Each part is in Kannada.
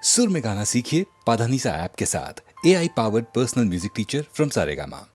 सुर में गाना सीखिए पाधानीसा ऐप के साथ। AI powered personal music teacher from Saregama.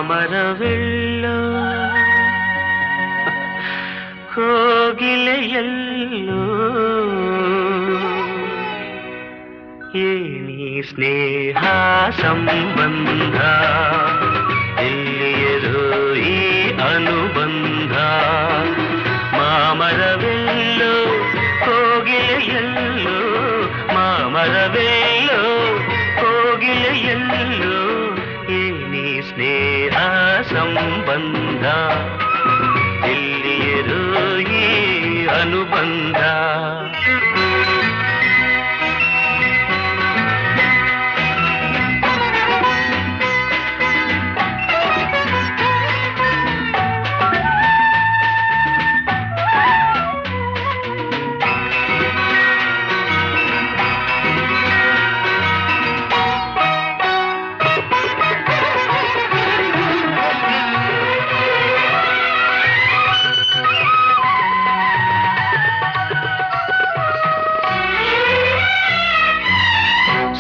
ಮಾಮರವೆಲ್ಲೋ ಕೋಗಿಲೆಯಲ್ಲೋ ಏನಿ ಸ್ನೇಹ ಸಂಬಂಧ ಎಲ್ಲಿಯರೋ ಈ ಅನುಬಂಧ ಮಾಮರವೆಲ್ಲೋ ಕೋಗಿಲೆಯಲ್ಲೋ ಮಾಮರವೆಲ್ಲೋ ಕೋಗಿಲೆಯಲ್ಲೋ ಏನಿ ಸ್ನೇಹ ಸಂಬಂಧ ಎಲ್ಲಿಯರೋ ಈ ಅನುಬಂಧ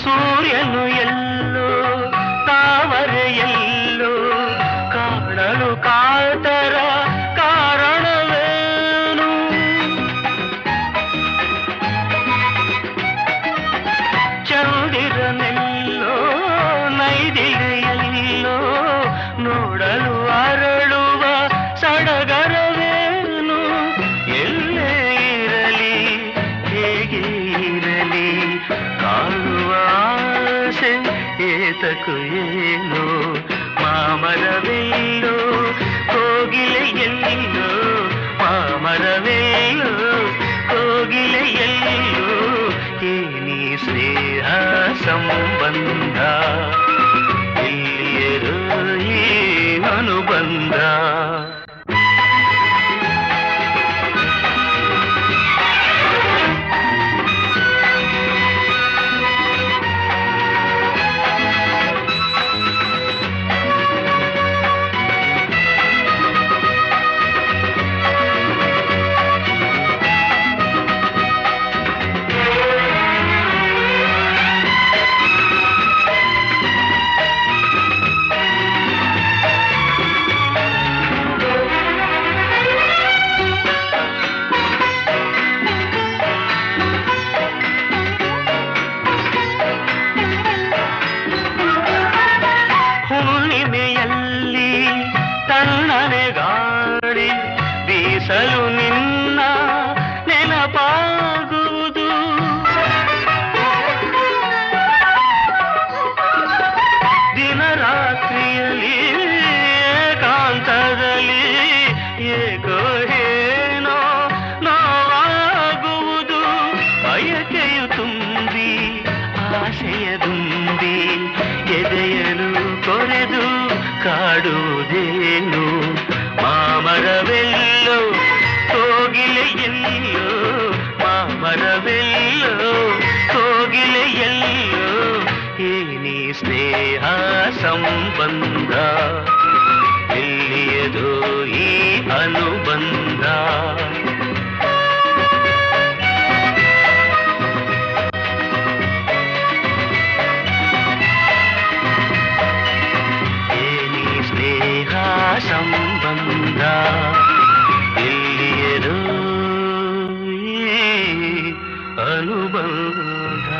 ಸೂರ್ಯನು ಎಲ್ಲೋ ತಾವರೆಯಲ್ಲೋ ಕಾಣಲು ಕಾತರ ಕಾರಣವೇನು ಚಂದಿರನೆಲ್ಲೋ ನೈದಿಲೆಯಲ್ಲೋ ನೋಡಲು ಅರಳುವ ಸಡಗರವೇನು ಎಲ್ಲೇ ಇರಲಿ ಹೇಗೆ ಇರಲಿ ಕಾಣುವ ಆಸೆ ಏತಕು ಏನು ಮಾಮರವೆಲ್ಲೋ ಕೋಗಿಲೆಯಲ್ಲೋ ಮಾಮರವೆಲ್ಲೋ ಕೋಗಿಲೆಯಲ್ಲೋ ಏನಿ ಸ್ನೇಹ ಸಂಬಂಧ ಎಲ್ಲಿಯರೋ ಈ ಅನುಬಂಧ ಹುಣ್ಣಿಮೆಯಲ್ಲಿ ತಣ್ಣನೆ ಗಾಳಿ ಬೀಸಲು ನಿನ್ನ ನೆನಪಾಗುವುದು ದಿನರಾತ್ರಿಯಲ್ಲಿ ಏಕಾಂತದಲ್ಲಿ ಏಕೋ ಏನೋ ನೋವಾಗುವುದು ಬಯಕೆಯು ತುಂಬಿ ಆಸೆಯ ದುಂಬಿ ಎದೆಯಲು ಕೊರೆದು ಕಾಡುವುದೇನು ಮಾಮರವೆಲ್ಲೋ ಕೋಗಿಲೆಯಲ್ಲೋ ಮಾಮರವೆಲ್ಲೋ ಕೋಗಿಲೆಯಲ್ಲೋ ಏನಿ ಸ್ನೇಹ ಸಂಬಂಧ ಎಲ್ಲಿಯದೋ ಈ ಅನುಬಂಧ ಸಂಬಂಧ ಎಲ್ಲಿಯರೋ ಅನುಬಂಧ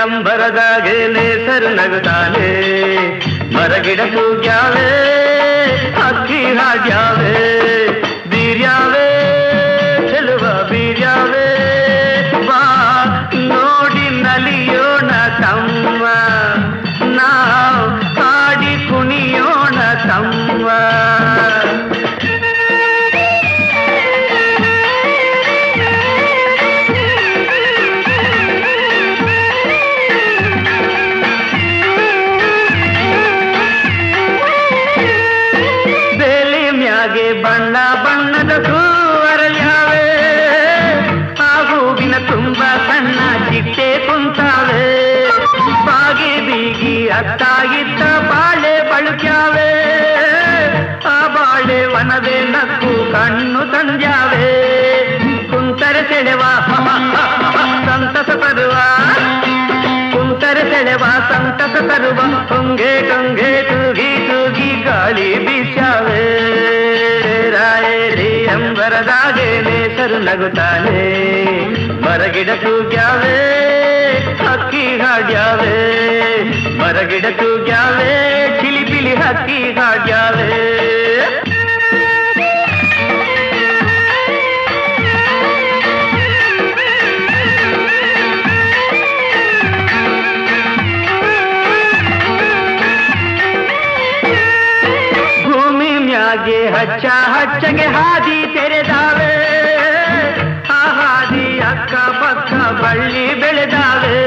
ಅಂಬರದಾಗೆ ನೇಸರು ನಗುತ್ತಾನೆ ಮರಗಿಡ ಕೂಗ್ಯಾವೆ ಹಕ್ಕಿ ಹಾಡ್ಯಾವೆ ಬೀರ್ಯಾವೆ ಚೆಲುವ ಬೀರ್ಯಾವೆ ಬಾ ನೋಡಿ ನಲಿಯೋಣ ತಮ್ಮ ನಾವು ಹಾಡಿ ಕುಣಿಯೋಣ ತಮ್ಮ ಬಣ್ಣ ಬಣ್ಣದ ಹೂವರಳ್ಯಾವೆ ಆ ಹೂವಿನ ತುಂಬ ಸಣ್ಣ ಚಿಟ್ಟೆ ಕುಂತಾವೆ ಬಾಗಿ ಬೀಗಿ ಅತ್ತ ಇತ್ತ ಬಾಳೆ ಬಳುಕ್ಯಾವೆ ಆ ಬಾಳೆ ವನವೇ ನಕ್ಕು ಕಣ್ಣು ತಂದ್ಯಾವೆ ಕುಂತರೆ ಸೆಳೆವ ಸಂತಸ ತರುವ ಕುಂತರೆ ಸೆಳೆವ ಸಂತಸ ತರುವ ಹೊಂಗೆ ಟೊಂಗೆ ತೂಗಿ ತೂಗಿ ಗಾಳಿ ಬೀಸ್ಯಾವೆ ಅಂಬರದಾಗೆ ನೇಸರು ನಗುತ್ತಾನೆ ಮರಗಿಡ ಕೂಗ್ಯಾವೆ ಹಕ್ಕಿ ಹಾಡ್ಯಾವೆ ಮರಗಿಡ ಕೂಗ್ಯಾವೆ ಚಿಲಿಪಿಲಿ ಹಕ್ಕಿ ಹಾಡ್ಯಾವೆ ಹಚ್ಚ ಹಚ್ಚಗೆ ಹಾದಿ ತೆರೆದಾವೆ ಆ ಹಾದಿ ಅಕ್ಕ ಪಕ್ಕ ಬಳ್ಳಿ ಬೆಳೆದಾವೆ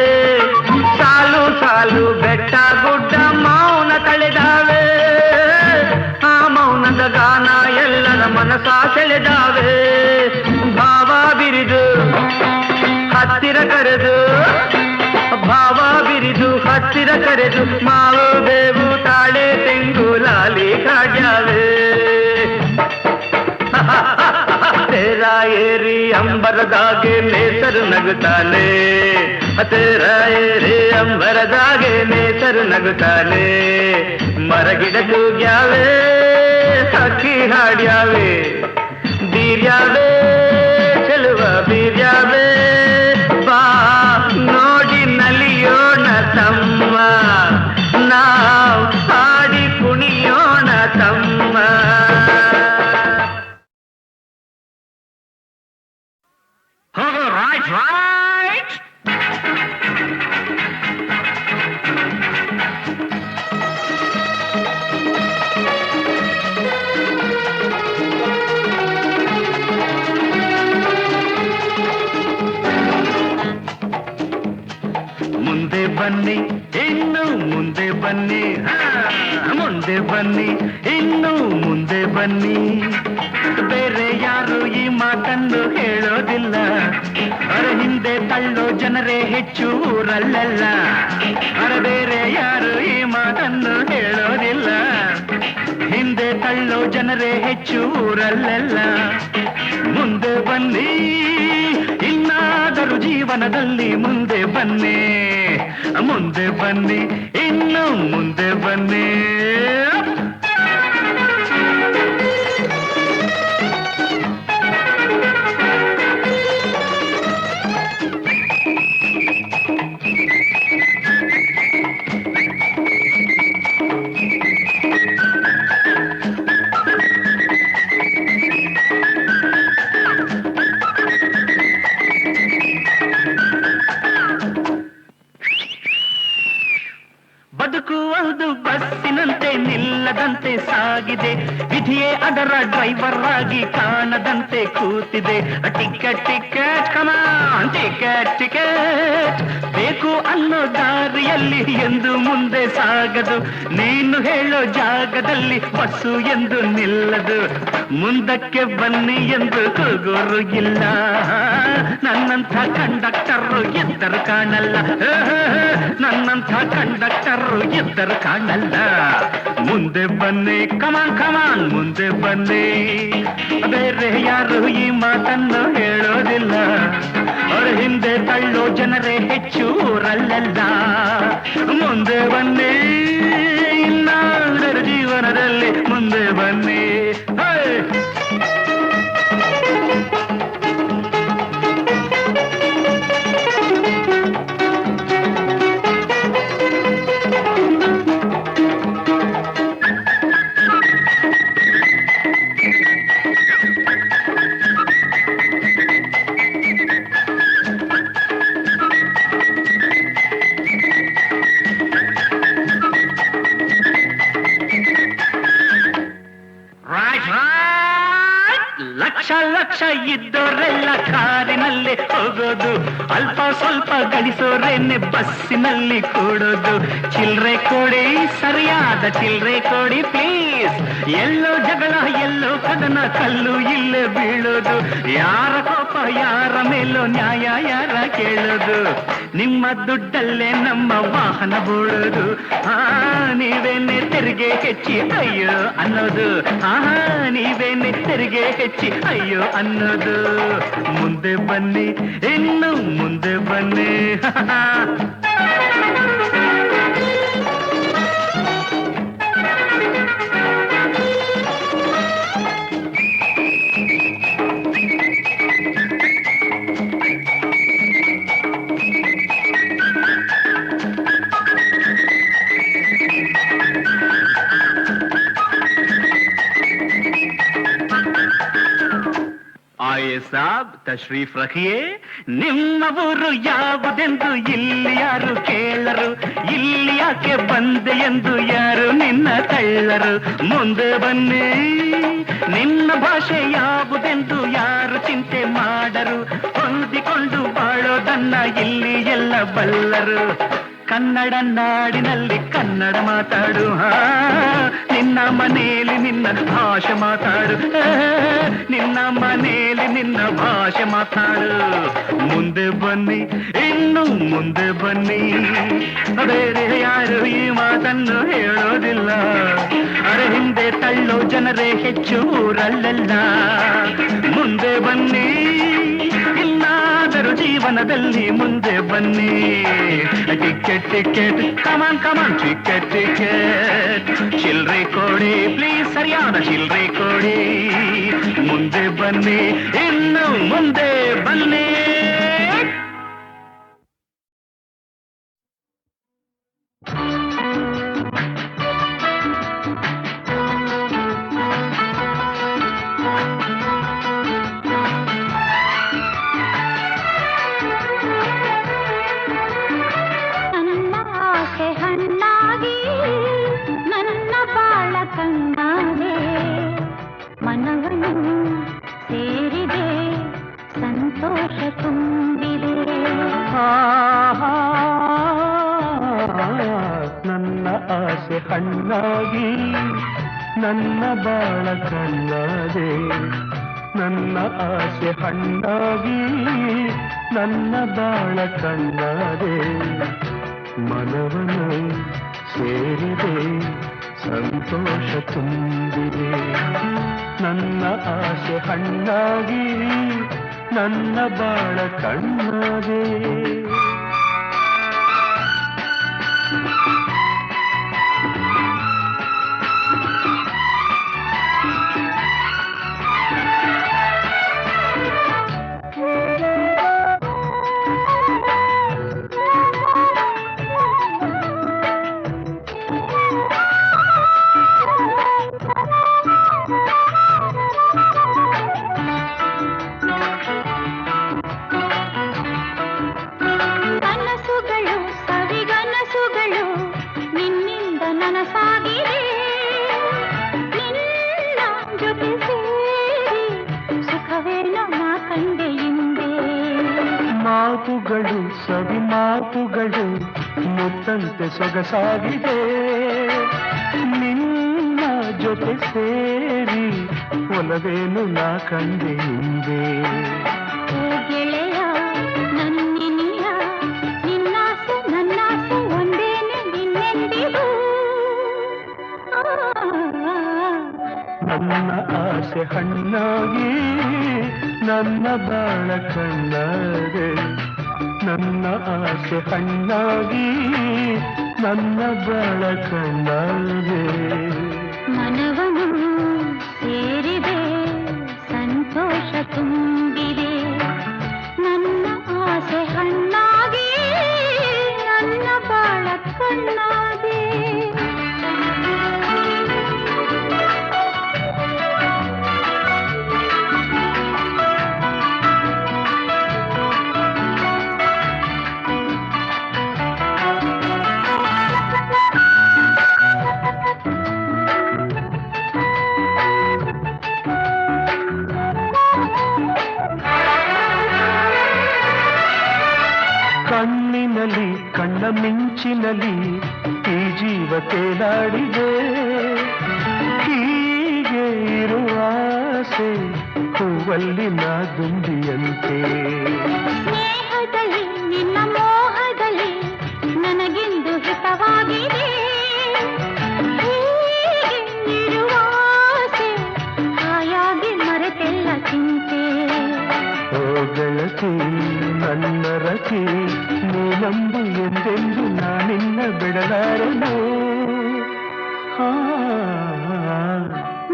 ಸಾಲು ಸಾಲು ಬೆಟ್ಟ ಗುಡ್ಡ ಮೌನ ತಳೆದಾವೆ ಆ ಮೌನದ ಗಾನ ಎಲ್ಲರ ಮನಸ ಸೆಳೆದಾವೆ ಭಾವ ಬಿರಿದು ಹತ್ತಿರ ಕರೆದು ಭಾವ ಬಿರಿದು ಹತ್ತಿರ ಕರೆದು ಮಾವು ಬೇವು ತಾಳೆ ತೆಂಗು ಲಾಲಿ ಕಾಡ್ಯಾವೆ ತೇರ ಏರಿ ಅಂಬರದಾಗೆ ನೇಸರು ನಗುತ್ತಾನೆ ತೇರ ಏರಿ ಅಂಬರದಾಗೆ ನೇಸರು ನಗುತ್ತಾನೆ ಮರಗಿಡ ಕೂಗ್ಯಾವೆ ಹಕ್ಕಿ ಹಾಡ್ಯಾವೆ ಬೀರ್ಯಾವೆ ಚೆಲುವ ಬೀರ್ಯಾವೆ ಬಾ ನೋಡಿ ನಲಿಯೋಣ ತಮ್ಮ ನಾವು ಹಾಡಿ ಕುಣಿಯೋಣ ತಮ್ಮ right, right. ಮುಂದೆ ಬನ್ನಿ ಇನ್ನು ಮುಂದೆ ಬನ್ನಿ ಮುಂದೆ ಬನ್ನಿ ಇನ್ನು ಮುಂದೆ ಬನ್ನಿ ಬೇರೆ ಯಾರು ಈ ಮಾತನ್ನು ಹೇಳೋದಿಲ್ಲ ಅರ ಹಿಂದೆ ತಳ್ಳೋ ಜನರೇ ಹೆಚ್ಚು ಊರಲ್ಲೆಲ್ಲ ಅರ ಬೇರೆ ಯಾರು ಈ ಮಾತನ್ನು ಹೇಳೋದಿಲ್ಲ ಹಿಂದೆ ತಳ್ಳೋ ಜನರೇ ಹೆಚ್ಚು ಊರಲ್ಲೆಲ್ಲ ಮುಂದೆ ಬನ್ನಿ ಇನ್ನಾದರೂ ಜೀವನದಲ್ಲಿ ಮುಂದೆ ಬನ್ನಿ ಮುಂದೆ ಬನ್ನಿ ಇನ್ನು ಮುಂದೆ ಬನ್ನಿ ಬದುಕುವುದು ಬಸ್ಸಿನಂತೆ ನಿಲ್ಲದಂತೆ ಸಾಗಿದೆ ವಿಧಿಯೇ ಅದರ ಡ್ರೈವರ್ ಆಗಿ ಕಾಣದಂತೆ ಕೂತಿದೆ ಟಿಕೆಟ್ ಟಿಕೆಟ್ ಕಮಾನ್ ಟಿಕೆಟ್ ಟಿಕೆಟ್ ಬೇಕು ಅನ್ನೋ ದಾರಿಯಲ್ಲಿ ಎಂದು ಮುಂದೆ ಸಾಗದು ನೀನು ಹೇಳೋ ಜಾಗದಲ್ಲಿ ಬಸ್ಸು ಎಂದು ನಿಲ್ಲದು ಮುಂದಕ್ಕೆ ಬನ್ನಿ ಎಂದು ಕೂಗೋರು ಇಲ್ಲ ನನ್ನಂಥ ಕಂಡಕ್ಟರು ಎದ್ದರು ಕಾಣಲ್ಲ ನನ್ನಂಥ ಕಂಡಕ್ಟರು ಎದ್ದರು ಕಾಣಲ್ಲ ಮುಂದೆ ಬನ್ನಿ ಕಮಾನ್ ಕಮಾನ್ ಮುಂದೆ ಬನ್ನಿ ಬೇರೆ ಯಾರು ಈ ಮಾತನ್ನು ಹೇಳೋದಿಲ್ಲ ಅವರ ಹಿಂದೆ ತಳ್ಳೋ ಜನರೇ ಹೆಚ್ಚು ಊರಲ್ಲೆಲ್ಲ ಮುಂದೆ ಬನ್ನಿ ಇನ್ನಾದರ ಜೀವನದಲ್ಲಿ ಮುಂದೆ ಬನ್ನಿ ಲಕ್ಷ ಇದ್ದೋರೆಲ್ಲ ಕಾರಿನಲ್ಲಿ ಹೋಗೋದು, ಅಲ್ಪ ಸ್ವಲ್ಪ ಗಳಿಸೋರೇನೆ ಬಸ್ಸಿನಲ್ಲಿ ಕೂಡೋದು. ಚಿಲ್ರೆ ಕೊಡಿ, ಸರಿಯಾದ ಚಿಲ್ರೆ ಕೊಡಿ ಪ್ಲೀಸ್. ಎಲ್ಲೋ ಜಗಳ ಎಲ್ಲೋ ಕದನ, ಕಲ್ಲು ಇಲ್ಲೇ ಬೀಳೋದು. ಯಾರ ಕೋಪ ಯಾರ ಮೇಲೋ ನ್ಯಾಯ ಯಾರ ಕೇಳೋದು. ನಿಮ್ಮ ದುಡ್ಡಲ್ಲೇ ನಮ್ಮ ವಾಹನ ಬೋಳೋದು. ನೀವೇನೆ ತೆರಿಗೆ ಹೆಚ್ಚಿ ಅಯ್ಯೋ ಅನ್ನೋದು. ನೀವೇನೆ ತೆರಿಗೆ ಹೆಚ್ಚಿ ಅಯ್ಯೋ ಅನ್ನೋದು. ಮುಂದೆ ಬನ್ನಿ, ಇನ್ನು ಮುಂದೆ ಬನ್ನಿ. ಆಯೇ ಸಾಬ್ ತಶ್ರೀಫ್ ರಖಿಯೇ. ನಿಮ್ಮ ಊರು ಯಾವುದೆಂದು ಇಲ್ಲಿ ಯಾರು ಕೇಳರು, ಇಲ್ಲಿ ಯಾಕೆ ಬಂದೆ ಎಂದು ಯಾರು ನಿನ್ನ ತಳ್ಳರು. ಮುಂದೆ ಬನ್ನಿ, ನಿನ್ನ ಭಾಷೆ ಯಾವುದೆಂದು ಯಾರು ಚಿಂತೆ ಮಾಡರು. ಹೊಂದಿಕೊಂಡು ಬಾಳೋದನ್ನ ಇಲ್ಲಿ ಎಲ್ಲ ಬಲ್ಲರು. ಕನ್ನಡ ನಾಡಿನಲ್ಲಿ ಕನ್ನಡ ಮಾತಾಡು. ನಿನ್ನ ಮನೆಯಲ್ಲಿ ನಿನ್ನ ಭಾಷೆ ಮಾತಾಡು. ನಿನ್ನ ಮನೆಯಲ್ಲಿ ನಿನ್ನ ಭಾಷೆ ಮಾತಾಡು. ಮುಂದೆ ಬನ್ನಿ, ಇನ್ನು ಮುಂದೆ ಬನ್ನಿ. ಬೇರೆ ಯಾರು ಈ ಮಾತನ್ನು ಹೇಳೋದಿಲ್ಲ. ಅರೆ ಹಿಂದೆ ತಳ್ಳೋ ಜನರೇ ಹೆಚ್ಚು ಊರಲ್ಲೆಲ್ಲ. ಮುಂದೆ ಬನ್ನಿ, ಇನ್ನಾದರೂ ಜೀವನದಲ್ಲಿ ಮುಂದೆ ಬನ್ನಿ. ಟಿಕೆಟ್ ಟಿಕೆಟ್ ಕಮಾನ್ ಕಮಾನ್ ಟಿಕೆಟ್ ಟಿಕೆಟ್. ಚಿಲ್ರೆ ಕೊಡಿ ಪ್ಲೀಸ್, ಸರಿಯಾದ ಚಿಲ್ರೆ ಕೊಡಿ. ಮುಂದೆ ಬನ್ನಿ, ಇನ್ನು ಮುಂದೆ ಬನ್ನಿ. ನನ್ನ ಆಸೆ ಹಣ್ಣಾಗಿ ನನ್ನ ಬಾಳ ಕಣ್ಣಾದೆ. ನನ್ನ ಆಸೆ ಹಣ್ಣಾಗಿ ನನ್ನ ಬಾಳ ಕಣ್ಣಾದೆ. ಮನವನ್ನು ಸೇರಿದೆ, ಸಂತೋಷ ತುಂಬಿದೆ. ನನ್ನ ಆಸೆ ಹಣ್ಣಾಗಿ ನನ್ನ ಬಾಳ ಕಣ್ಣಾದೆ. ಮಾತುಗಳು ಸವಿ ಮಾತುಗಳು ಮುತ್ತಂತೆ ಸೊಗಸಾಗಿದೆ. ನಿನ್ನ ಜೊತೆ ಸೇರಿ ಒಲವೇನು ನಾ ಕಂಡೆ ಹಿಂದೆ. ಗೆಳೆಯ ನನ್ನಿನಿಯ, ನಿನ್ನಾಸೆ ನನ್ನಾಸೆ ಒಂದೇನೆ ನಿನ್ನೆಂದಿಗೂ. ನನ್ನ ಆಸೆ ಹಣ್ಣಾಗಿ ನನ್ನ ಬಾಳ ಕಣ್ಣಾದೆ. ನನ್ನ ಆಸೆ ಹಣ್ಣಾಗಿ ನನ್ನ ಬಾಳ ಕಣ್ಣಾದೆ. ಮನವನು ಸೇರಿದೆ, ಸಂತೋಷ ತುಂಬಿದೆ. ನನ್ನ ಆಸೆ ಹಣ್ಣಾಗಿ ನನ್ನ ಬಾಳ ಕಣ್ಣಾದೆ. ಚೆಂಡಾಡಿದೆ ಹೀಗೆ ಇರುವ ಆಸೆ ಹೂವಲ್ಲಿನ ದುಂಬಿಯಂತೆ ಸ್ನೇಹದಲ್ಲಿ ನಿನ್ನ ಮೋಹದಲ್ಲಿ ನನಗೆಂದು ಹಿತವಾಗಿದೆ ಹೀಗೆ ಇರುವ ಆಸೆ ಹಾಯಾಗಿ ಮರೆತೆಲ್ಲ ಚಿಂತೆ ಓ ಗೆಳತಿ ನನ್ನ ರತಿ ನೀನಂಬು ಎಂದೆಂದು ನಾನಿನ್ನ ಬಿಡಲಾರನು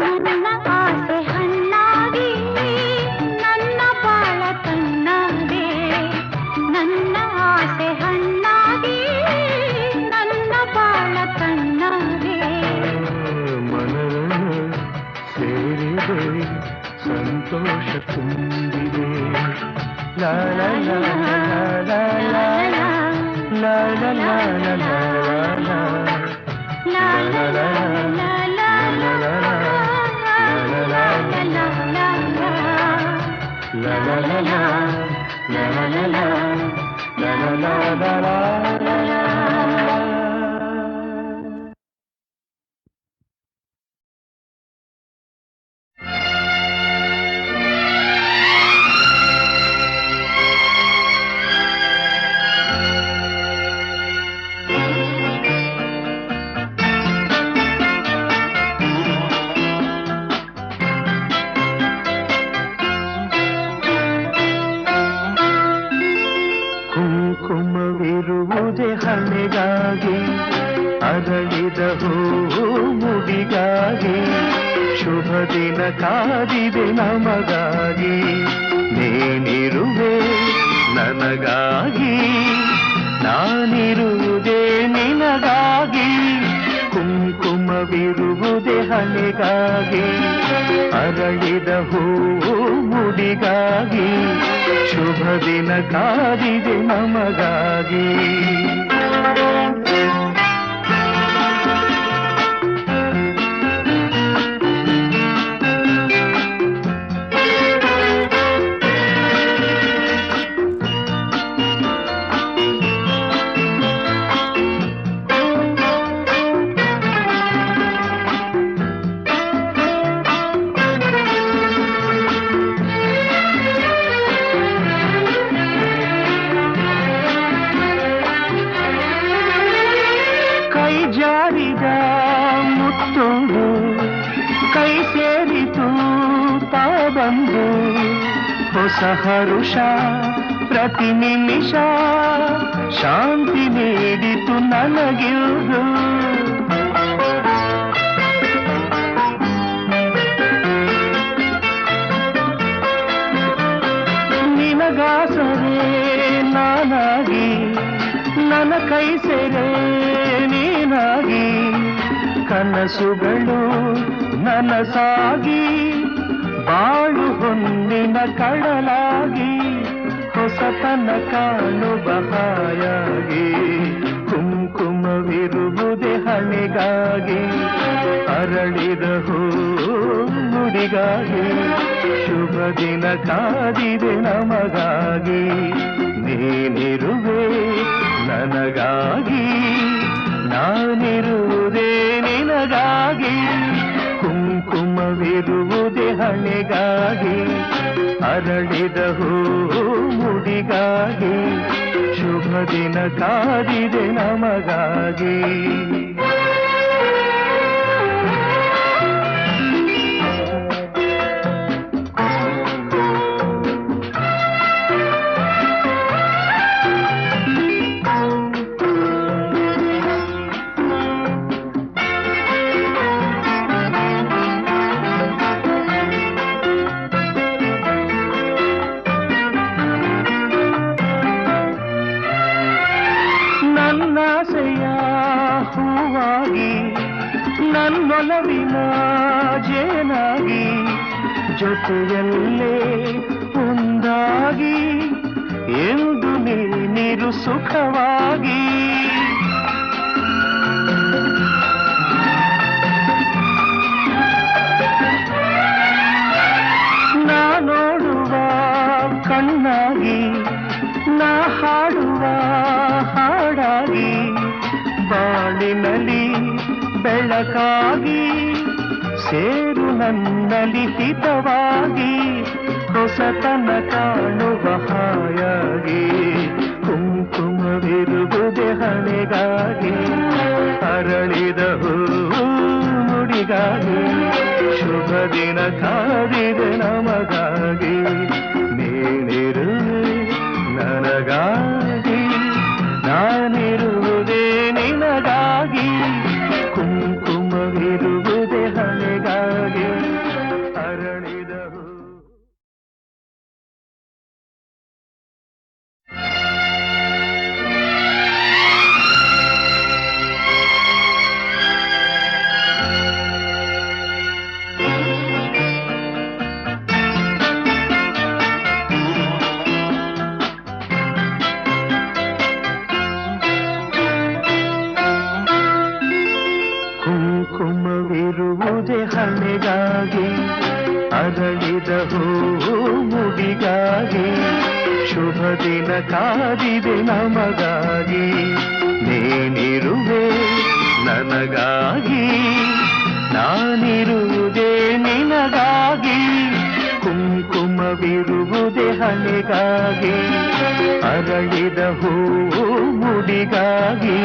ನನ್ನ ಆಸೆ ಹಣ್ಣಾಗಿ ನನ್ನ ಬಾಳ ಕಣ್ಣಾದೆ ನನ್ನ ಆಸೆ ಹಣ್ಣಾಗಿ ನನ್ನ ಬಾಳ ಕಣ್ಣಾದೆ ಮನವನ್ನು ಸೇರಿದೆ ಸಂತೋಷ ತುಂಬಿದೆ ಲಾ ಲಾ ಲಾ ಲಾ ಲಾ ಲಾ ಲಾ ಲಾ ಲಾ ಲಾ ಕುಂಕುಮವಿರುವುದೇ ಹಣೆಗಾಗಿ ಅರಳಿದ ಹೂವು ಮುಡಿಗಾಗಿ ಶುಭ ದಿನ ಕಾದಿದೆ ನಮಗಾಗಿ ನೀನಿರುವೆ ನನಗಾಗಿ ನಾನಿರುವುದೇ ನಿನಗಾಗಿ ಕುಂಕುಮವಿರುವುದೇ ಹಣೆಗಾಗಿ ಅರಳಿದ ಹೂವು ಮುಡಿಗಾಗಿ ಶುಭ ದಿನ ಕಾದಿದೆ ನಮಗಾಗಿ ಜಾರಿದ ಮುತ್ತೊಂದು ಕೈ ಸೇರಿತು ತಾ ಬಂದು ಹೊಸ ಹರುಷ ಪ್ರತಿ ನಿಮಿಷ ಶಾಂತಿ ನೀಡಿತು ನನಗಿರುವುದು ನಿನಗಾಸರೆ ನಾನಾಗಿ ನನ್ನ ಕೈ ಸೇರೆ ನೀನಾಗಿ ಕನಸುಗಳು ನನಸಾಗಿ ಬಾಳು ಹೊನ್ನಿನ ಕಡಲಾಗಿ ಹೊಸತನ ಕಾಣುವ ಹಾಯಾಗಿ ಕುಂಕುಮವಿರುವುದೇ ಹಣೆಗಾಗಿ ಅರಳಿದ ಹೂ ನುಡಿಗಾಗಿ ಶುಭ ದಿನ ಕಾದಿದೆ ನಮಗಾಗಿ ನೀನಿರುವೆ ನನಗಾಗಿ ನಾನಿರುವುದೇ ನಿನಗಾಗಿ ಕುಂಕುಮವಿರುವುದೇ ಹಣೆಗಾಗಿ ಅರಳಿದ ಹೂ ಮುಡಿಗಾಗಿ ಶುಭ ದಿನ ಕಾದಿದೆ ನಮಗಾಗಿ ನನ್ನಾಸೆಯ ಹೂವಾಗಿ ನನ್ನೊಲವಿನ ಜೇನಾಗಿ ಜೊತೆಯಲ್ಲೇ ಒಂದಾಗಿ ಎಂದು ನೀರು ಸುಖವಾಗಿ ನಾ ನೋಡುವ ಕಣ್ಣಾಗಿ ನಾ ಹಾಡುವ ಹಾಡಾಗಿ ಬಾಳಿನಲ್ಲಿ ಬೆಳಕಾಗಿ ಸೇರು ನನ್ನಲ್ಲಿ ಹಿತವಾಗಿ ಹೊಸತನ ಕಾಣುವ ಹಾಯಾಗಿ ಕುಂಕುಮವಿರುವುದೇ ಹಣೆಗಾಗಿ ಅರಳಿದ ಹೂವು ಮುಡಿಗಾಗಿ ಶುಭ ದಿನ ಕಾದಿದೆ ನಮಗಾಗಿ ನೀನಿರುವೆ ನನಗಾಗಿ ನಾನಿರುವುದೇ ನಿನಗಾಗಿ ಕುಂಕುಮವಿರುವುದೇ ಹಣೆಗಾಗಿ ಅರಳಿದ ಕುಂಕುಮವಿರುವುದೇ ಹಣೆಗಾಗಿ ಅರಳಿದ ಹೂವು ಮುಡಿಗಾಗಿ ಶುಭ ದಿನ ಕಾದಿದೆ ನಮಗಾಗಿ ನೀನಿರುವೆ ನನಗಾಗಿ ನಾನಿರುವುದೇ ನಿನಗಾಗಿ ಕುಂಕುಮವಿರುವುದೇ ಹಣೆಗಾಗಿ ಅರಳಿದ ಹೂವು ಮುಡಿಗಾಗಿ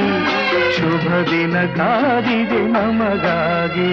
ಶುಭ ದಿನ ಕಾದಿದೆ ನಮಗಾಗಿ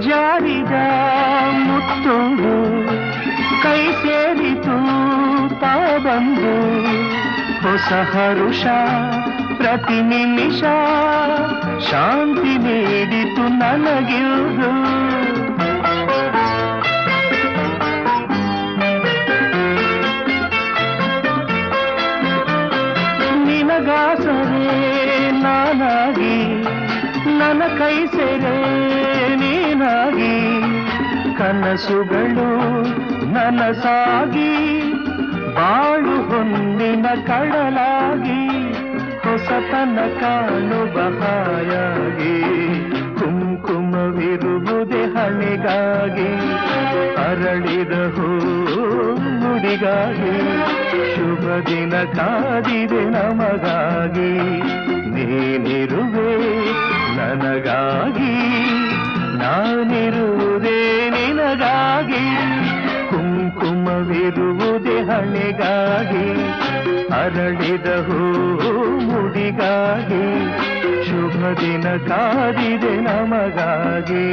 ಜಾರಿದ ಮುತ್ತುಂಡು ಕೈ ಸೇರಿತು ತಾ ಬಂದು ಹೊಸ ಹರುಷ ಪ್ರತಿ ನಿಮಿಷ ಶಾಂತಿ ನೀಡಿತು ನನಗಿರುವುದು ನಿನಗಾಸರೆ ನಾನಾಗಿ ನನ್ನ ಕೈ ಸೇರೆ ನೀನಾಗಿ ಕನಸುಗಳು ನನಸಾಗಿ ಬಾಳು ಹೊನ್ನಿನ ಕಡಲಾಗಿ ಹೊಸತನ ಕಾಣುವ ಹಾಯಾಗಿ ಕುಂಕುಮವಿರುವುದೇ ಹಣೆಗಾಗಿ ಅರಳಿದ ಹೂ ನುಡಿಗಾಗಿ ಶುಭ ದಿನ ಕಾದಿದೆ ನಮಗಾಗಿ ನೀನಿರುವೆ ನನಗಾಗಿ ನಾನಿರುವುದೇ ನಿನಗಾಗಿ ಕುಂಕುಮವಿರುವುದೇ ಹಣೆಗಾಗಿ ಅರಳಿದ ಹೂ ಮುಡಿಗಾಗಿ ಶುಭ ದಿನ ಕಾದಿದೆ ನಮಗಾಗಿ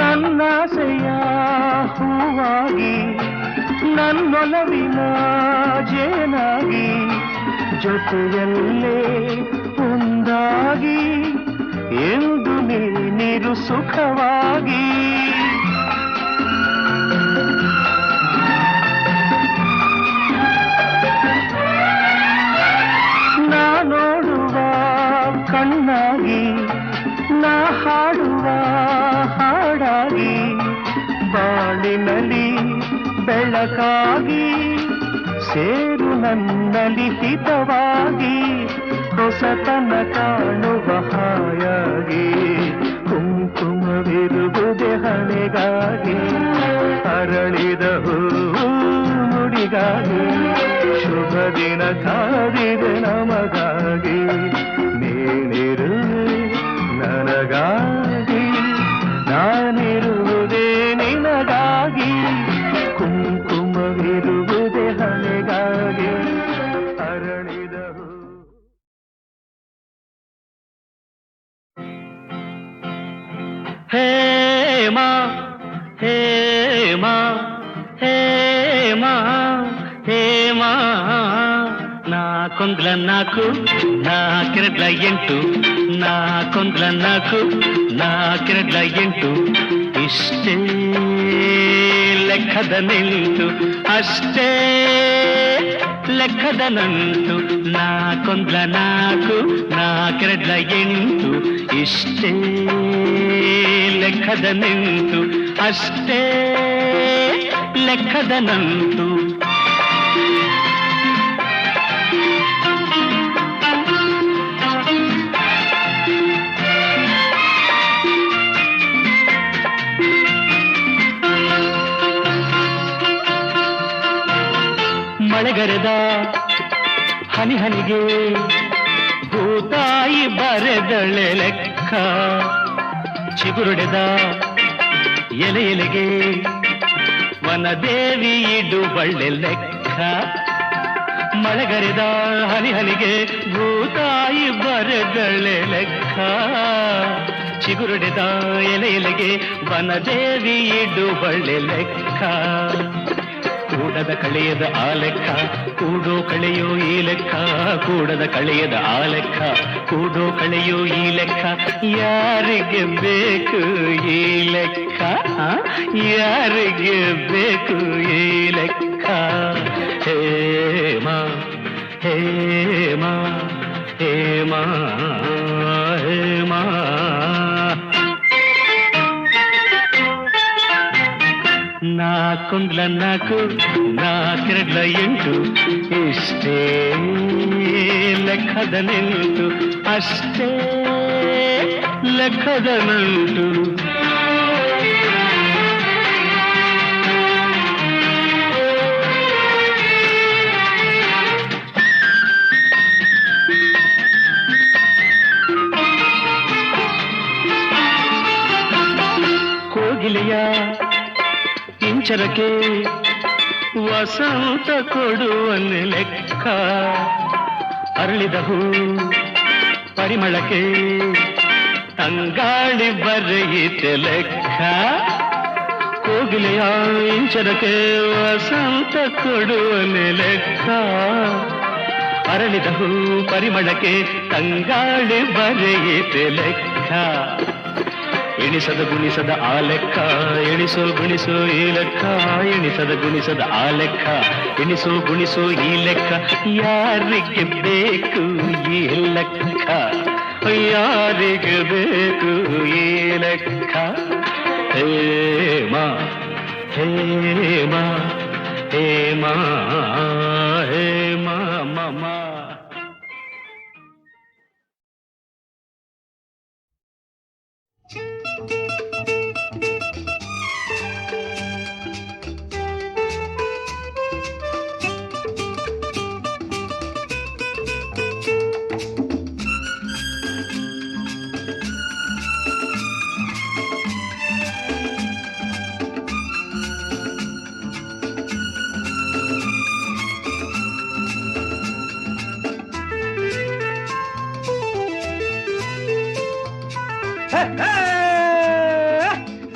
ನನ್ನಾಸೆಯ ಹೂವಾಗಿ ನನ್ನೊಲವಿನ ಜೇನಾಗಿ ಜೊತೆಯಲ್ಲೇ ಒಂದಾಗಿ ಎಂದು ನೀರು ಸುಖವಾಗಿ ನಾ ನೋಡುವ ಕಣ್ಣಾಗಿ ನಾ ಹಾಡುವ ಹಾಡಾಗಿ ಬಾಳಿನಲ್ಲಿ ಬೆಳಕಾಗಿ ಸೇರು ನನ್ನಲ್ಲಿ ಹಿತವಾಗಿ ಹೊಸತನ ಕಾಣುವ ಹಾಯಾಗಿ ಕುಂಕುಮವಿರುವುದೇ ಹಣೆಗಾಗಿ ಅರಳಿದ ಹೂ ನುಡಿಗಾಗಿ ಶುಭ ದಿನ ಕಾದಿದೆ ನಮಗಾಗಿ ನೀನಿರುವೆ ನನಗಾಗಿ ನಾನಿರುವುದೇ ನಿನಗಾಗಿ ಕುಂಕುಮವಿರುವುದೇ ಹಣೆಗಾಗಿ ಅರಳಿದ ಹೂ ಹೇಮಾ ಹೇಮಾ ಹೇಮಾ ಹೇಮಾ ನಾಕೊಂದ್ಲ ನಾಲ್ಕು ನಾಕೆರಡ್ಲ ಎಂಟು ನಾಕೊಂದ್ಲ ನಾಲ್ಕು ನಾಕೆರಡ್ಲ ಎಂಟು ಇಷ್ಟೇ ಲೆಕ್ಕದ ನಿಂತು ಅಷ್ಟೇ ಲೆಕ್ಕದ ನಂಟು ನಾಕೊಂದ್ಲ ನಾಲ್ಕು ನಾಕೆರಡ್ಲ ಎಂಟು ಇಷ್ಟೇ ಲೆಕ್ಕದ ನಿಂತು ಅಷ್ಟೇ ಲೆಕ್ಕದ ನಂಟು ಮಳೆಗರೆದ ಹನಿ ಹನಿಗೆ ಭೂತಾಯಿ ಬರೆದಳೆ ಲೆಕ್ಕ ಚಿಗುರುಡೆದ ಎಲೆ ಎಲೆಗೆ ವನದೇವಿ ಇಡುವಳ್ಳೆ ಲೆಕ್ಕ ಮಳೆಗರೆದ ಹನಿ ಹನಿಗೆ ಭೂತಾಯಿ ಬರೆದಳೆ ಲೆಕ್ಕ ಚಿಗುರುಡೆದ ಎಲೆ ಎಲೆಗೆ ವನದೇವಿ ಇಡುವಳ್ಳೆ ಲೆಕ್ಕ ಕೂಡದ ಕಳೆಯದ ಆ ಲೆಕ್ಕ ಕೂಡೋ ಕಳೆಯೋ ಈ ಲೆಕ್ಕ ಕೂಡದ ಕಳೆಯದ ಆ ಲೆಕ್ಕ ಕೂಡೋ ಕಳೆಯೋ ಈ ಲೆಕ್ಕ ಯಾರಿಗೆ ಬೇಕು ಈ ಲೆಕ್ಕ ಯಾರಿಗೆ ಬೇಕು ಈ ಲೆಕ್ಕ ಹೇಮಾ ಹೇಮಾ ಹೇಮಾ ಹೇಮಾ ನಾಕೊಂದ್ಲ ನಾಲ್ಕು ನಾಕೆರಡ್ಲ ಎಂಟು ಇಷ್ಟೇ ಲೆಕ್ಕದ ನಿಂಟು ಅಷ್ಟೇ ಲೆಕ್ಕದ ನಂಟು ಕೋಗಿಲೆಯ ಇಂಚರಕ್ಕೆ ವಸಂತ ಕೊಡುವನ್ನ ಲೆಕ್ಕ ಅರಳಿದ ಹೂ ಪರಿಮಳಕ್ಕೆ ತಂಗಾಳಿ ಬರೆಯಿತೆ ಲೆಕ್ಕ ಕೋಗಿಲೆಯ ಇಂಚರಕ್ಕೆ ವಸಂತ ಕೊಡುವನ್ನ ಲೆಕ್ಕ ಅರಳಿದ ಹೂ ಪರಿಮಳಕ್ಕೆ ತಂಗಾಳಿ ಬರೆಯಿತೆ ಲೆಕ್ಕ ಎಣಿಸದ ಗುಣಿಸದ ಆ ಲೆಕ್ಕ ಎಣಿಸೋ ಗುಣಿಸೋ ಈ ಲೆಕ್ಕ ಎಣಿಸದ ಗುಣಿಸದ ಆ ಲೆಕ್ಕ ಎಣಿಸೋ ಗುಣಿಸೋ ಈ ಲೆಕ್ಕ ಯಾರಿಗೆ ಬೇಕು ಈ ಲೆಕ್ಕ ಯಾರಿಗೆ ಬೇಕು ಈ ಲೆಕ್ಕ ಹೇಮಾ ಹೇಮಾ ಹೇಮಾ ಹೇಮಾ ಮಮ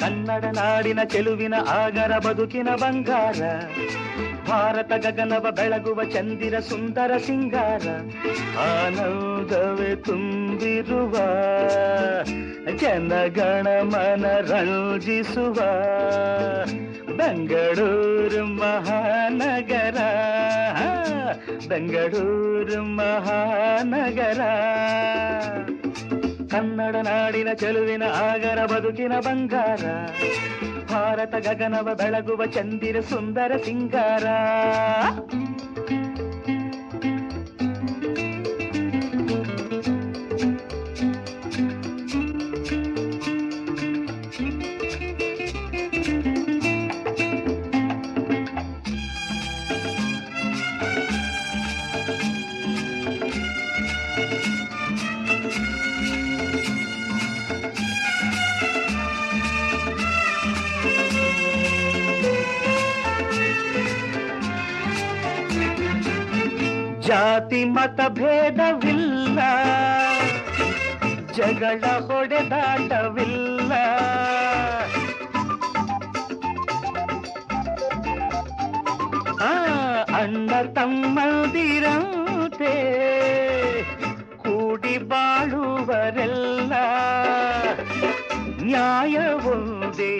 ಕನ್ನಡ ನಾಡಿನ ಚೆಲುವಿನ ಆಗರ ಬದುಕಿನ ಬಂಗಾರ ಭಾರತ ಗಗನವ ಬೆಳಗುವ ಚಂದಿರ ಸುಂದರ ಸಿಂಗಾರ ಆನಂದವೇ ತುಂಬಿರುವ ಜನಗಣ ಮನ ರಂಜಿಸುವ ಬೆಂಗಳೂರು ಮಹಾನಗರ ಬೆಂಗಳೂರು ಮಹಾನಗರ ಕನ್ನಡ ನಾಡಿನ ಚೆಲುವಿನ ಆಗರ ಬದುಕಿನ ಬಂಗಾರ ಭಾರತ ಗಗನವ ಬೆಳಗುವ ಚಂದಿರ ಸುಂದರ ಸಿಂಗಾರ ಜಾತಿ ಮತ ಭೇದವಿಲ್ಲ, ಜಗಳ ಹೊಡೆದಾಟವಿಲ್ಲ, ನ್ಯಾಯ ಒಂದೇ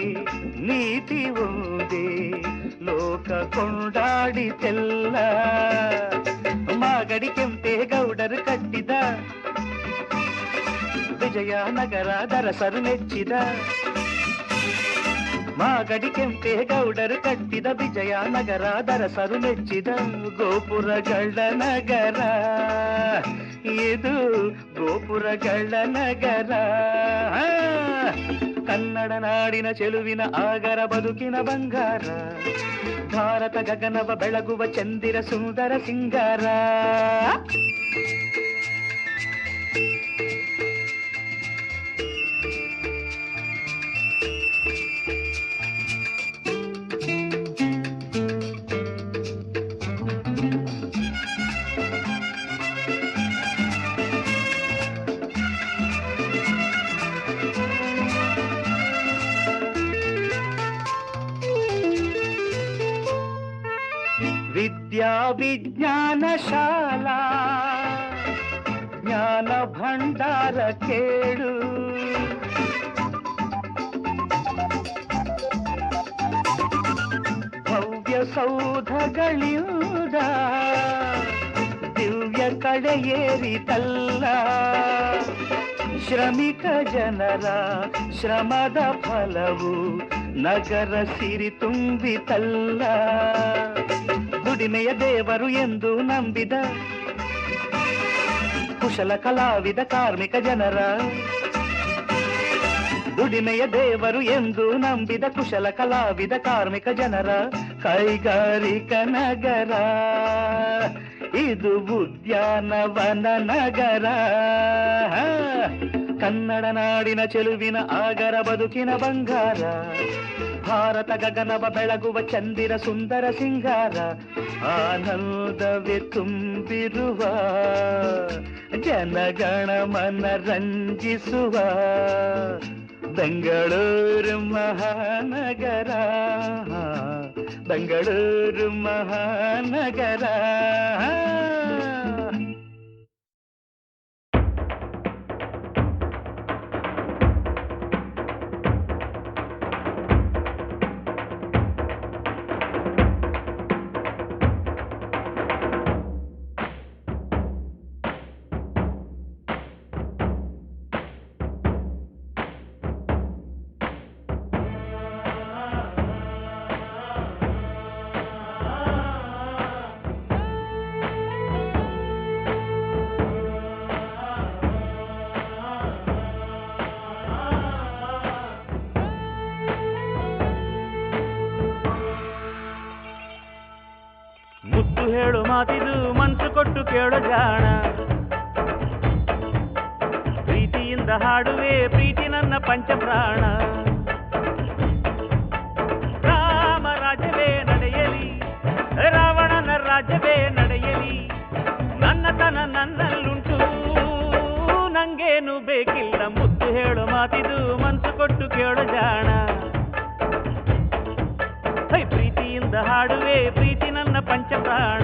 ನೀತಿ ಒಂದೇ ಲೋಕ ಕೊಂಡಾಡಿತೆಲ್ಲ. ಮಾಗಡಿ ಕೆಂಪೇಗೌಡರು ಕಟ್ಟಿದ ವಿಜಯನಗರ ದರಸರು ಮೆಚ್ಚಿದ. ಮಾಗಡಿ ಕೆಂಪೇಗೌಡರು ಕಟ್ಟಿದ ವಿಜಯನಗರ ದರಸರು ಮೆಚ್ಚಿದ ಗೋಪುರಗಳ ನಗರ ಇದು ಗೋಪುರಗಳ ನಗರ. ಕನ್ನಡ ನಾಡಿನ ಚೆಲುವಿನ ಆಗರ ಬದುಕಿನ ಬಂಗಾರ ಭಾರತ ಗಗನವ ಬೆಳಗುವ ಚಂದಿರ ಸುಂದರ ಸಿಂಗಾರ. ವಿದ್ಯಾ ವಿಜ್ಞಾನ ಶಾಲಾ ಜ್ಞಾನ ಭಂಡಾರ ಕೇಳು. ಭವ್ಯ ಸೌಧಗಳಿಂದ ದಿವ್ಯ ಕಡೆಯೇರಿತಲ್ಲ. ಶ್ರಮಿಕ ಜನರ ಶ್ರಮದ ಫಲವು ನಗರ ಸಿರಿ ತುಂಬಿತಲ್ಲ. ದುಡಿಮೆಯ ದೇವರು ಎಂದು ನಂಬಿದ ಕುಶಲ ಕಲಾವಿದ ಕಾರ್ಮಿಕ ಜನರ. ದುಡಿಮೆಯ ದೇವರು ಎಂದು ನಂಬಿದ ಕುಶಲ ಕಲಾವಿದ ಕಾರ್ಮಿಕ ಜನರ ಕೈಗಾರಿಕಾ ನಗರ ಇದು ಉದ್ಯಾನವನ ನಗರ. ಕನ್ನಡ ನಾಡಿನ ಚೆಲುವಿನ ಆಗರ ಬದುಕಿನ ಬಂಗಾರ ಭಾರತ ಗಗನವ ಬೆಳಗುವ ಚಂದಿರ ಸುಂದರ ಸಿಂಗಾರ. ಆನಂದವೇ ತುಂಬಿರುವ ಜನಗಣ ಮನ ರಂಜಿಸುವ ಬೆಂಗಳೂರು ಮಹಾನಗರ ಬೆಂಗಳೂರು ಮಹಾನಗರ. ಮುತ್ತು ಹೇಳು ಮಾತಿದು ಮನಸ್ಸು ಕೊಟ್ಟು ಕೇಳೋ ಜಾಣ. ಪ್ರೀತಿಯಿಂದ ಹಾಡುವೆ ಪ್ರೀತಿ ನನ್ನ ಪಂಚಪ್ರಾಣ. ರಾಮ ರಾಜ್ಯವೇ ನಡೆಯಲಿ ರಾವಣನ ರಾಜ್ಯವೇ ನಡೆಯಲಿ. ನನ್ನತನ ನನ್ನಲ್ಲುಂಟು ನಂಗೇನು ಬೇಕಿಲ್ಲ. ಮುತ್ತು ಹೇಳು ಮಾತಿದು ಮನಸ್ಸು ಕೊಟ್ಟು ಕೇಳೋ ಜಾಣ. ಪ್ರೀತಿಯಿಂದ ಹಾಡುವೆ ಪ್ರೀತಿ ನನ್ನ ಪಂಚಪ್ರಾಣ.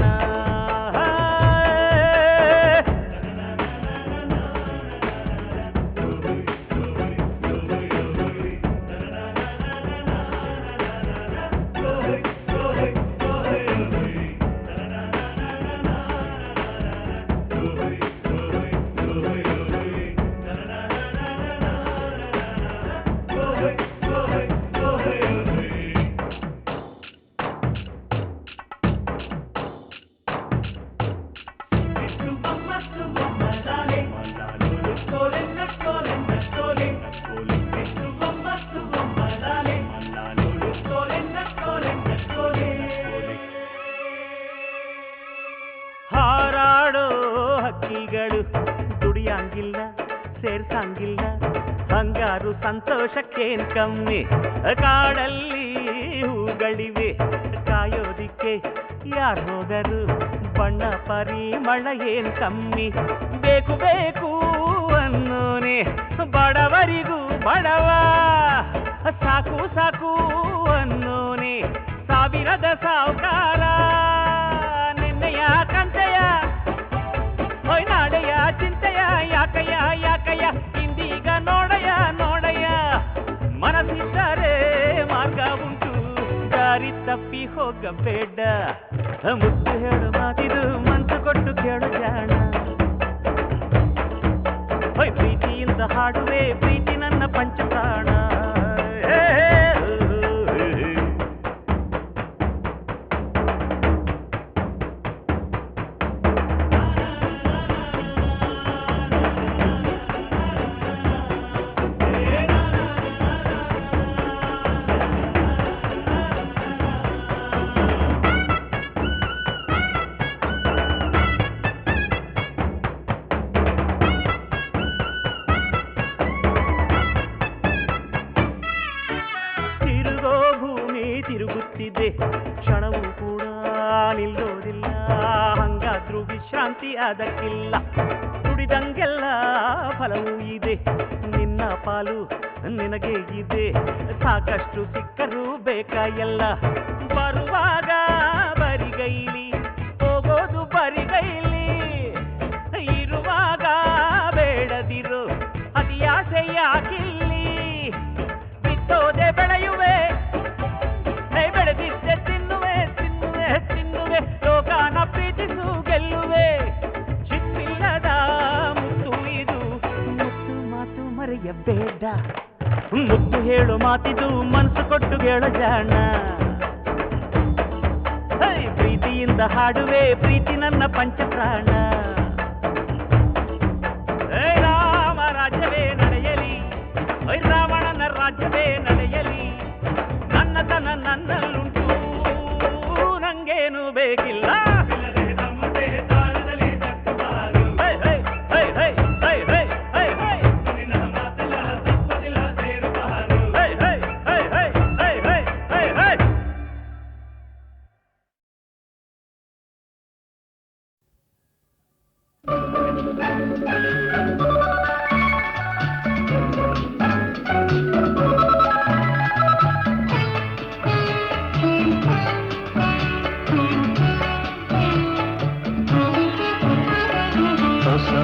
ದುಡಿಯಂಗಿಲ್ಲ ಸೇರ್ಸಂಗಿಲ್ಲ ಬಂಗಾರು ಸಂತೋಷಕ್ಕೇನ್ ಕಮ್ಮಿ. ಕಾಡಲ್ಲಿ ಹೂಗಳಿವೆ ಕಾಯೋದಿಕ್ಕೆ ಯಾರು ಹೋದರು. ಬಣ್ಣ ಪರಿಮಳ ಏನ್ ಕಮ್ಮಿ. ಬೇಕು ಬೇಕು ಅನ್ನೋನೆ ಬಡವರಿಗೂ ಬಡವ. ಸಾಕು ಸಾಕು ಅನ್ನೋನೆ ಸಾವಿರದ ಸಾವುಕಾರ. ನಿನ್ನೆಯ ಕಂತೆಯ ಹೊಯ್ನಾಡೆಯ ಚಿಂತೆಯ ಯಾಕಯ್ಯ ಯಾಕಯ್ಯ ಇಂದೀಗ ನೋಡಯ್ಯ ನೋಡಯ್ಯ. ಮನಸ್ಸಿದ್ದರೆ ಮಾರ್ಗ ಉಂಟು, ದಾರಿ ತಪ್ಪಿ ಹೋಗಬೇಡ. ಮುದ್ದು ಹೇಳು ಮಾತಿದು ಮನಸ್ಸು ಕೊಟ್ಟು ಕೇಳು ಜಾಣ. ಪ್ರೀತಿಯಿಂದ ಹಾಡುವೆ ಪ್ರೀತಿ ನನ್ನ ಪಂಚಪ್ರಾಣ. ತಿರುಗುತ್ತಿದೆ ಕ್ಷಣವೂ ಕೂಡ ನಿಲ್ಲೋದಿಲ್ಲ, ಹಂಗಾದ್ರೂ ವಿಶ್ರಾಂತಿ ಅದಕ್ಕಿಲ್ಲ. ದುಡಿದಂಗೆಲ್ಲ ಫಲವೂ ಇದೆ, ನಿನ್ನ ಪಾಲು ನಿನಗೆ ಇದೆ. ಸಾಕಷ್ಟು ಸಿಕ್ಕರೂ ಬೇಕಾ ಎಲ್ಲ. ಬರುವಾಗ ಬರಿಗೈಲಿ ಹೋಗೋದು ಬರಿಗೈಲಿ, ಇರುವಾಗ ಬೇಡದಿರು ಅತಿಯಾಸೆ ಯಾಕಿಲ್ಲಿ. ಬಿತ್ತೋದೆ ಬೆಳೆಯುವೆ, ಬೆಳೆದಿದ್ದೆ ತಿನ್ನುವೆ ತಿನ್ನುವೆ ತಿನ್ನುವೆ, ಲೋಕಾನ ಪ್ರೀತಿಸು ಗೆಲ್ಲುವೆ. ಚಿತ್ತಿಲ್ಲದ ಮುತ್ತು ಇದು, ಮುತ್ತು ಮಾತು ಮರೆಯಬೇಡ. ಮುತ್ತು ಹೇಳು ಮಾತಿದು ಮನಸ್ಸು ಕೊಟ್ಟು ಹೇಳು ಜಾಣ. ಪ್ರೀತಿಯಿಂದ ಹಾಡುವೆ ಪ್ರೀತಿ ನನ್ನ ಪಂಚಪ್ರಾಣ. ರಾಮ ರಾಜ್ಯವೇ ನಡೆಯಲಿ, ರಾವಣನ ರಾಜ್ಯವೇ ನಡೆಯಲಿ, ನನ್ನತನ ನನ್ನಲ್ಲುಂಟು, ನಂಗೇನು ಬೇಕಿಲ್ಲ.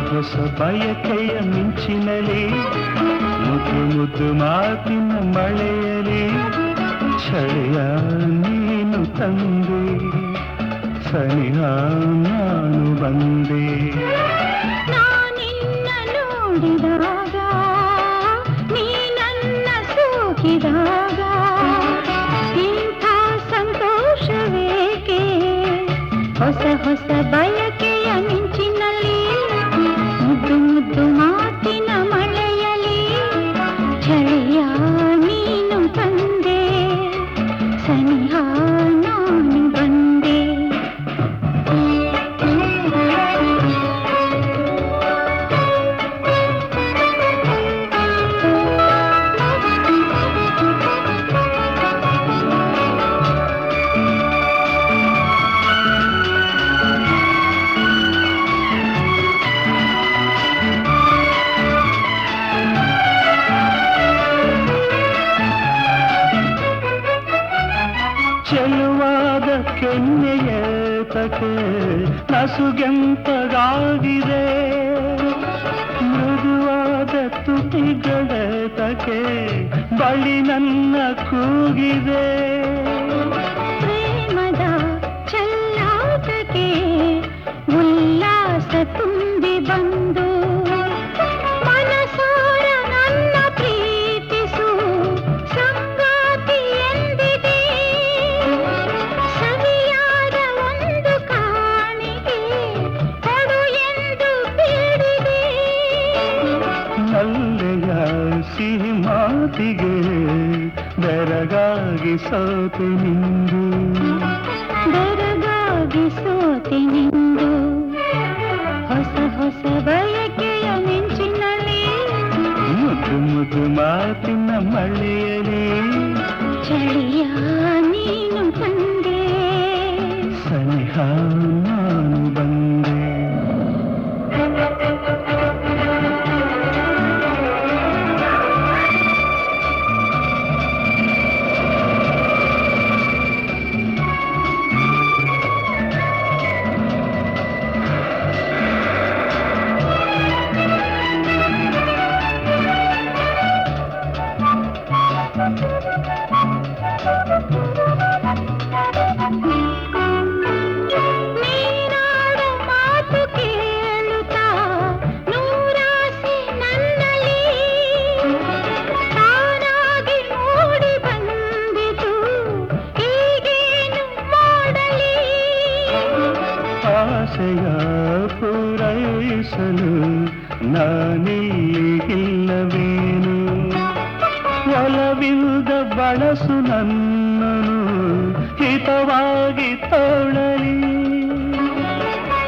ಹೊಸ ಬಯಕೆಯ ಮಿಂಚಿನಲಿ, ಮುದ್ದು ಮುದ್ದು ಮಾತಿನ ಮಳೆಯಲಿ, ಚಳಿಯ ನೀನು ತಂದೆ, ಸನಿಹ ನಾನು ಬಂದೆ. ನಾನಿನ್ನ ನೋಡಿದಾಗ, ನೀ ನನ್ನ ಸೋಕಿದಾಗ, ಇಂಥ ಸಂತೋಷವೇಕೆ? ಹೊಸ ಹೊಸ ಬಯಕೆಯ ಮಿಂಚಿನಲ್ಲಿ, ಮುದ್ದು ಮುದ್ದು ಮಾತಿನ ಮಳೆಯಲಿ, ಚಳಿಯ ನೀನು ತಂದೆ, ಸನಿಹ ನಾನು ಬಂದೆ. ಚೆಲುವಾದ ಕೆನ್ನೆಯ ತಕೆ ನಸುಗೆಂಪಗಾಗಿದೆ, ಮೃದುವಾದ ತುಟಿಗಳ ತಕೆ ಬಳಿ ನನ್ನ ಕೂಗಿದೆ. ಪ್ರೇಮದ ಚೆಲ್ಲಾಟಕ್ಕೆ ಉಲ್ಲಾಸ ತುಂಬಿ ಬಂದು, ಮನಸಾರ ನನ್ನ ಪ್ರೀತಿಸು ಸಂಗಾತಿ ಎಂದಿದೆ. ಸವಿಯಾದ ಒಂದು ಕಾಣಿಕೆ ಕೊಡು ಎಂದು ಬೇಡಿದೆ. ನಲ್ಲೆಯ ಸಿಹಿ ಮಾತಿಗೆ ಬೆರಗಾಗಿ ಸೋತೆ ನಿಂದು, ಬೆರಗಾಗಿ ಸೋತೆ ನಿಂದು. ಹೊಸ ಹೊಸ ಬಯಕೆಯ ಮಿಂಚಿನಲ್ಲಿ, ಮುದ್ದು ಮುದ್ದು ಮಾತಿನ ಮಳೆಯಲಿ, ಚಳಿಯ ನೀನು ತಂದೆ, ಸನಿಹ ನಾನು ಬಂದೆ. ಆಸೆಯ ಪೂರೈಸಲು ನಾನಿಲ್ಲಿಲ್ಲವೇನು ಒಲವಿಲ್ಲದ ಬಳಸು ನನ್ನನು ಹಿತವಾಗಿ ತೋಳಲಿ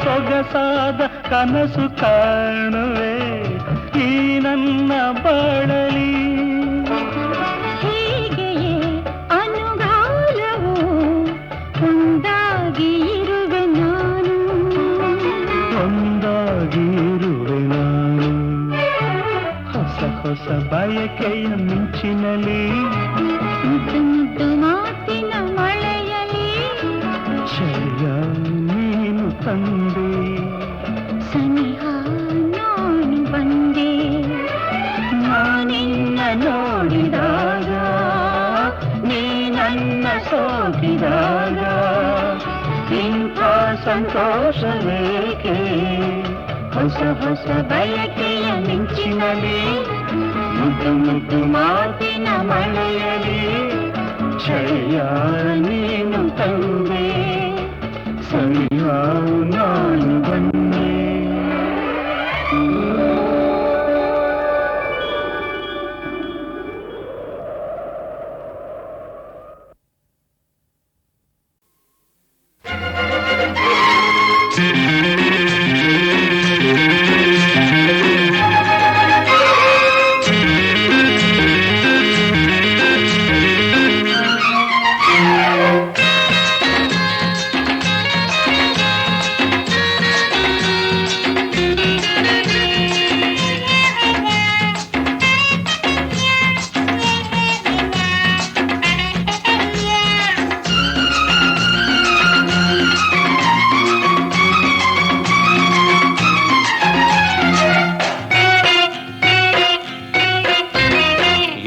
ಸೊಗಸಾದ ಕನಸು ಕಾಣುವೆ ಈ ನನ್ನ ಬಾಳಲಿ ಹೀಗೆಯೇ ಅನುಗಾಲವು ಒಂದಾಗಿ ಇರುವೆ ನಾನು ಒಂದಾಗಿ ಇರುವೆ ನಾನು ಹೊಸ ಹೊಸ ಬಯಕೆಯ ಮಿಂಚಿನಲ್ಲಿ ಮುದ್ದು ಮುದ್ದು ಮಾತಿನ ಮಳೆಯಲಿ ಜಯ ನೀನು ತಂದೆ ಸನಿಹ ನಾನು ಬಂದೆ ನಾನಿನ್ನ ನೋಡಿದಾಗ ನೀ ನನ್ನ ಸೋಕಿದಾಗ ಇಂಥ ಸಂತೋಷವೇಕೆ ಹೊಸ ಹೊಸ ಬಯಕೆಯ ಮಿಂಚಿನಲ್ಲಿ ಮುದ್ದು ಮುದ್ದು ಮಾತಿನ ಮಳೆಯಲಿ ಜಯ ನೀನು ತಂದೆ ಸರಿಯ ನಾನು ಬಂದೆ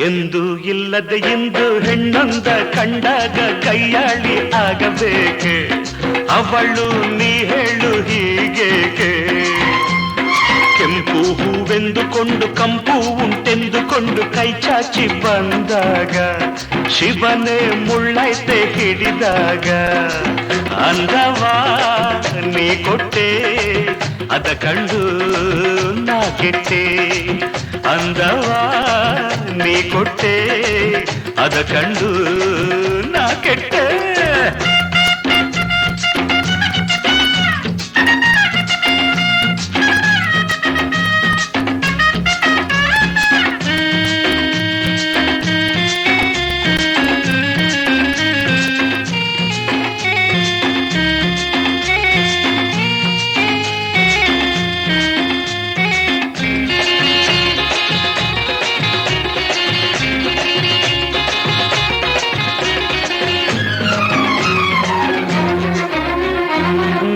ಎಂದು ಇಲ್ಲದೆ ಇಂದು ಹೆಣ್ಣೊಂದ ಕಂಡಾಗ ಕೈಯಾಳಿ ಆಗಬೇಕೆ ಅವಳು ನೀ ಹೇಳು ಹೀಗೇಕೆ ಕೆಂಪು ಹೂವೆಂದುಕೊಂಡು ಕಂಪು ಉಂಟೆಂದುಕೊಂಡು ಕೈ ಚಾಚಿ ಬಂದಾಗ ಶಿವನೇ ಮುಳ್ಳೈತೆ ಹಿಡಿದಾಗ ಅಂದವಾ ನೀ ಕೊಟ್ಟೆ ಅದ ಕಂಡು ನಾ ಕೆಟ್ಟೆ ಅಂದವಾ ನೀ ಕೊಟ್ಟೆ ಅದ ಕಂಡು ನಾ ಕೆಟ್ಟೆ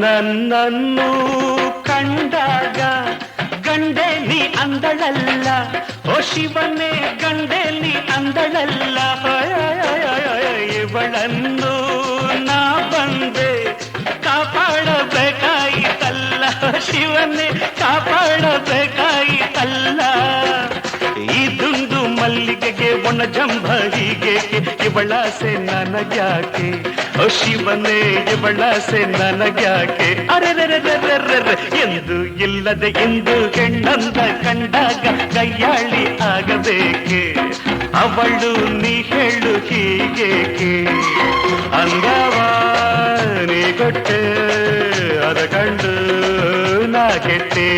ನನ್ನನ್ನು ಕಂಡಾಗ ಗಂಡೆ ನೀ ಅಂದಳಲ್ಲ ಓ ಶಿವನೇ ಗಂಡೆ ನೀ ಅಂದಳಲ್ಲ ಇವಳನ್ನು ನಾ ಬಂದೆ ಕಾಪಾಡಬೇಕಾಯಿತಲ್ಲ ಶಿವನೇ ಕಾಪಾಡಬೇಕಾಯಿತಲ್ಲ ಈ ದುಂದು ಮಲ್ಲಿಗೆಗೆ ಒಣ ಜಂಭ ಹೀಗೆ ಇವಳಾಸೆ ನನಗ್ಯಾಕೆ ಓ ಶಿವನೇ ಇವಳಾಸೆ ನನಗ್ಯಾಕೆ ಅರೆರೆರೆರೆರೆರೆ ಎಂದು ಇಲ್ಲದೆ ಎಂದು ಹೆಣ್ಣಂದ ಕಂಡಾಗ ಕೈಯಾಳಿ ಆಗಬೇಕೆ ಅವಳು ನೀ ಹೇಳು ಹೀಗೇಕೆ ಅಂದವಾ ನೀ ಕೊಟ್ಟೆ ಅದ ಕಂಡು ನಾ ಕೆಟ್ಟೆ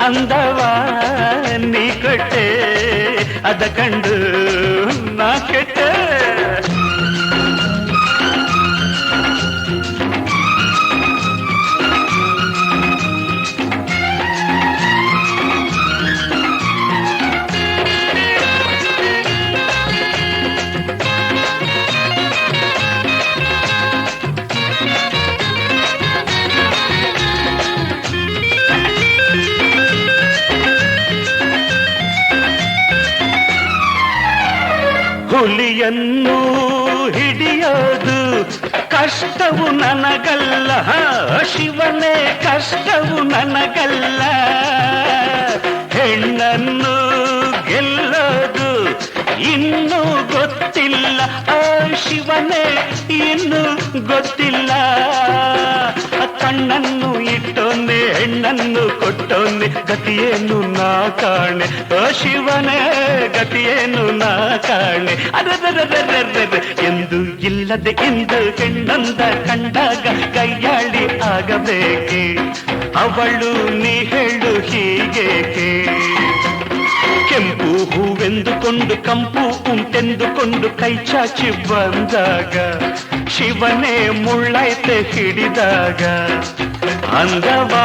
ಅಂದವಾ ನೀ ಕೊಟ್ಟೆ ಅದ ಕಂಡು ನಾ ಕೆಟ್ಟೆ ಹುಲಿಯನ್ನು ಹಿಡಿಯೋದು ಕಷ್ಟವು ನನಗಲ್ಲ ಶಿವನೇ ಕಷ್ಟವು ನನಗಲ್ಲ ಹೆಣ್ಣನ್ನು ಗೆಲ್ಲೋದು ಇನ್ನೂ ಗೊತ್ತಿಲ್ಲ ಶಿವನೇ ಇನ್ನೂ ಗೊತ್ತಿಲ್ಲ ಕಣ್ಣನ್ನು ಇಟ್ಟೊನ್ನೆ ಹೆಣ್ಣನ್ನು ಕೊಟ್ಟೊನ್ನೆ ಗತಿಯೇನು ನಾ ಕಾಣೆ ಓ ಶಿವನೇ ಗತಿಯೇನು ನಾ ಕಾಣೆ ಅದರದರದರದರ ಎಂದು ಇಲ್ಲದೆ ಇಂದು ಹೆಣ್ಣಂದ ಕಂಡಾಗ ಕೈಯಾಳಿ ಆಗಬೇಕೆ ಅವಳು ನೀ ಹೇಳು ಹೀಗೇಕೆ ಕೆಂಪು ಹೂವೆಂದುಕೊಂಡು ಕಂಪು ಉಂಟೆಂದುಕೊಂಡು ಕೈ ಚಾಚಿ ಬಂದಾಗ ಶಿವನೇ ಮುಳ್ಳೈತೆ ಹಿಡಿದಾಗ ಅಂದವಾ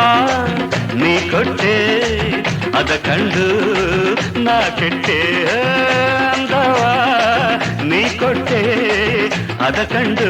ನೀ ಕೊಟ್ಟೆ ಅದ ಕಂಡು ನಾ ಕೆಟ್ಟೆ ಅಂದವಾ ನೀ ಕೊಟ್ಟೆ ಅದ ಕಂಡು